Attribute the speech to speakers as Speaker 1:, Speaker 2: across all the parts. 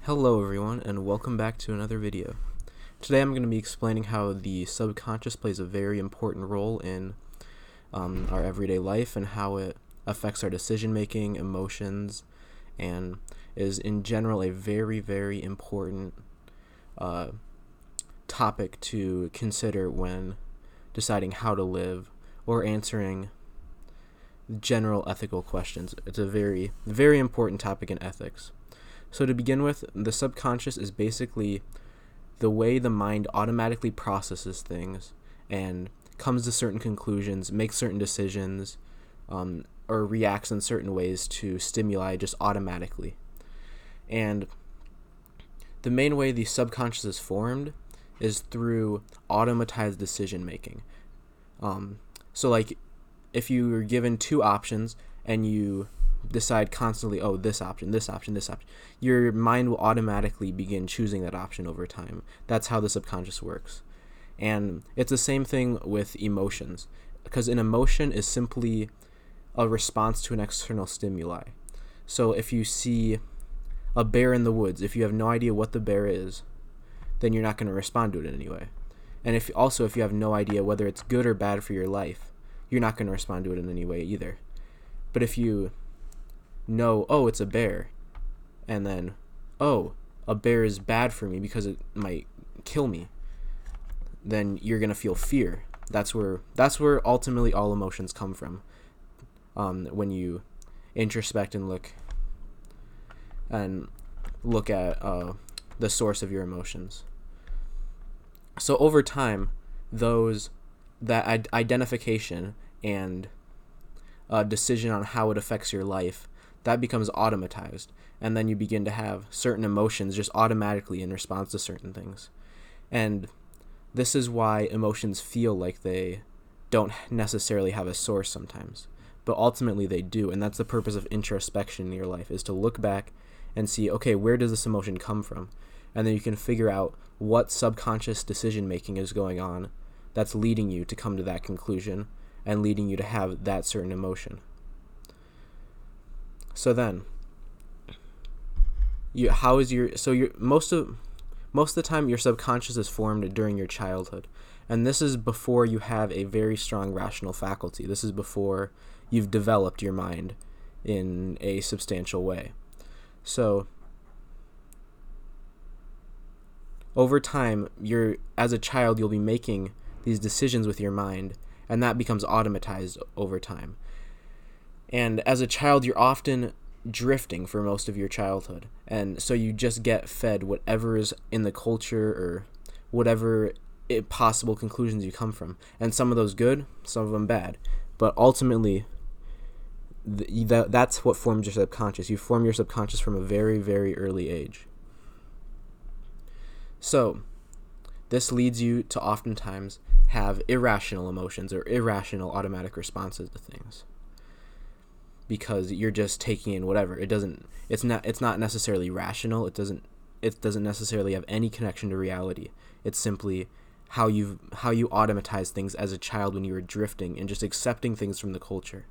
Speaker 1: Hello everyone, and welcome back to another video. Today I'm going to be explaining how the subconscious plays a very important role in our everyday life and how it affects our decision making, emotions, and is in general a very, very important topic to consider when deciding how to live or answering general ethical questions. It's a very, very important topic in ethics. So to begin with, the subconscious is basically the way the mind automatically processes things and comes to certain conclusions, makes certain decisions, or reacts in certain ways to stimuli just automatically. And the main way the subconscious is formed is through automatized decision making. So like if you were given two options and you decide constantly, oh, this option, your mind will automatically begin choosing that option over time. That's how the subconscious works. And it's the same thing with emotions, because an emotion is simply a response to an external stimuli. So if you see a bear in the woods, if you have no idea what the bear is, then you're not going to respond to it in any way. And if you have no idea whether it's good or bad for your life, you're not going to respond to it in any way either. But if you know, oh, it's a bear, and then, oh, a bear is bad for me because it might kill me, then you're gonna feel fear. That's where ultimately all emotions come from. When you introspect and look at the source of your emotions. So over time, that identification and decision on how it affects your life, that becomes automatized, and then you begin to have certain emotions just automatically in response to certain things. And this is why emotions feel like they don't necessarily have a source sometimes, but ultimately they do. And that's the purpose of introspection in your life, is to look back and see, okay, where does this emotion come from? And then you can figure out what subconscious decision making is going on that's leading you to come to that conclusion and leading you to have that certain emotion. So then, most of the time your subconscious is formed during your childhood, and this is before you have a very strong rational faculty. This is before you've developed your mind in a substantial way. So over time, as a child, you'll be making these decisions with your mind, and that becomes automatized over time. And as a child, you're often drifting for most of your childhood. And so you just get fed whatever is in the culture or whatever possible conclusions you come from. And some of those good, some of them bad. But ultimately, that's what forms your subconscious. You form your subconscious from a very, very early age. So this leads you to oftentimes have irrational emotions or irrational automatic responses to things, because you're just taking in whatever. It's not necessarily rational. It doesn't necessarily have any connection to reality. It's simply how you automatize things as a child when you were drifting and just accepting things from the culture.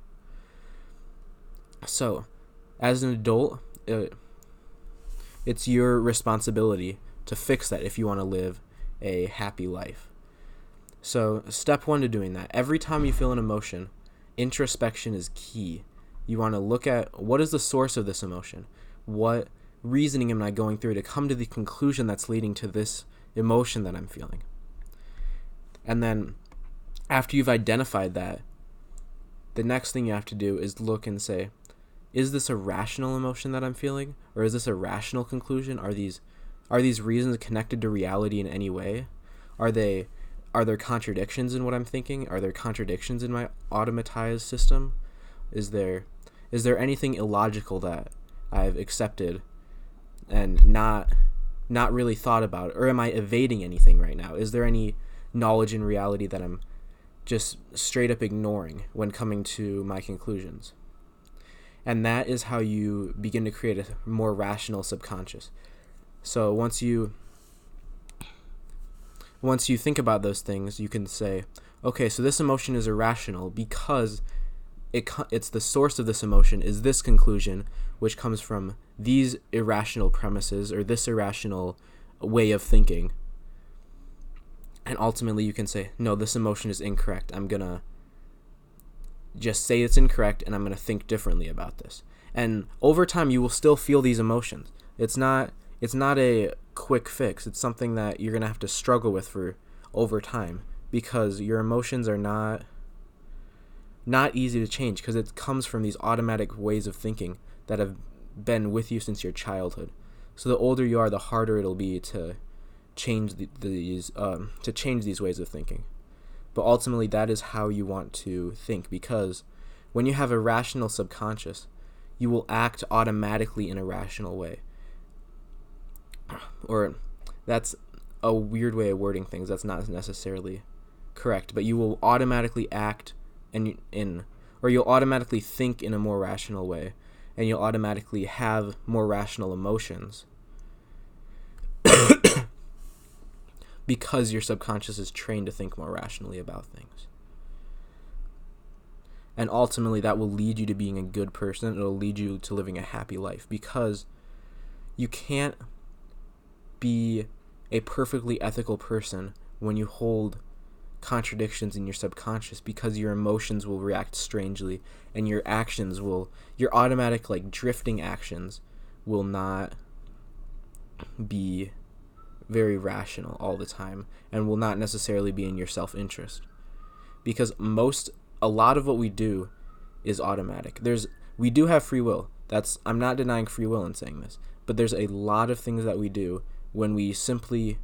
Speaker 1: So as an adult, it's your responsibility to fix that if you want to live a happy life. So step one to doing that: every time you feel an emotion, introspection is key. You want to look at, what is the source of this emotion? What reasoning am I going through to come to the conclusion that's leading to this emotion that I'm feeling? And then after you've identified that, the next thing you have to do is look and say, is this a rational emotion that I'm feeling? Or is this a rational conclusion? Are these reasons connected to reality in any way? Are there contradictions in what I'm thinking? Are there contradictions in my automatized system? Is there anything illogical that I've accepted and not really thought about? Or am I evading anything right now? Is there any knowledge in reality that I'm just straight up ignoring when coming to my conclusions? And that is how you begin to create a more rational subconscious. So once you think about those things, you can say, okay, so this emotion is irrational because it's the source of this emotion is this conclusion, which comes from these irrational premises or this irrational way of thinking. And ultimately you can say, no, this emotion is incorrect. I'm going to just say it's incorrect, and I'm going to think differently about this. And over time you will still feel these emotions. It's not a quick fix. It's something that you're going to have to struggle with for over time, because your emotions are not easy to change, because it comes from these automatic ways of thinking that have been with you since your childhood. So the older you are, the harder it'll be to change these ways of thinking. But ultimately, that is how you want to think, because when you have a rational subconscious, you will act automatically in a rational way. Or that's a weird way of wording things. That's not necessarily correct, but you will automatically act you'll automatically think in a more rational way, and you'll automatically have more rational emotions because your subconscious is trained to think more rationally about things. And ultimately, that will lead you to being a good person. It'll lead you to living a happy life, because you can't be a perfectly ethical person when you hold contradictions in your subconscious, because your emotions will react strangely, and your automatic drifting actions will not be very rational all the time, and will not necessarily be in your self-interest, because a lot of what we do is automatic. We do have free will. I'm not denying free will in saying this, but there's a lot of things that we do when we simply,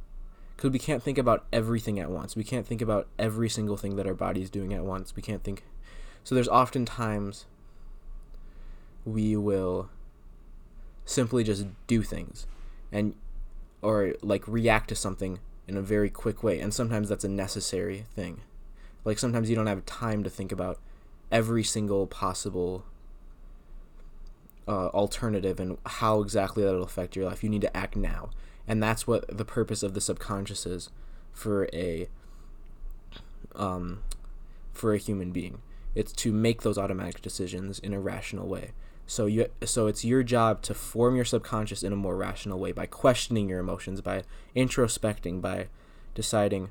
Speaker 1: because we can't think about everything at once. We can't think about every single thing that our body is doing at once. So there's often times we will simply just do things or react to something in a very quick way. And sometimes that's a necessary thing. Sometimes you don't have time to think about every single possible alternative and how exactly that'll affect your life. You need to act now. And that's what the purpose of the subconscious is for a human being. It's to make those automatic decisions in a rational way. So it's your job to form your subconscious in a more rational way by questioning your emotions, by introspecting, by deciding,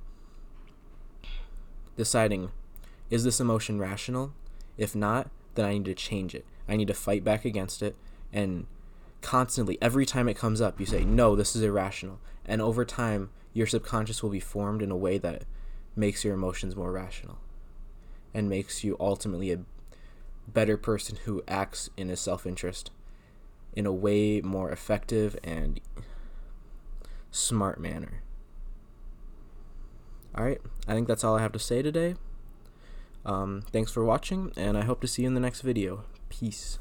Speaker 1: is this emotion rational? If not, then I need to change it. I need to fight back against it, and constantly, every time it comes up, you say, no, this is irrational. And over time, your subconscious will be formed in a way that makes your emotions more rational and makes you ultimately a better person who acts in his self-interest in a way more effective and smart manner. Alright, I think that's all I have to say today. Thanks for watching, and I hope to see you in the next video. Peace.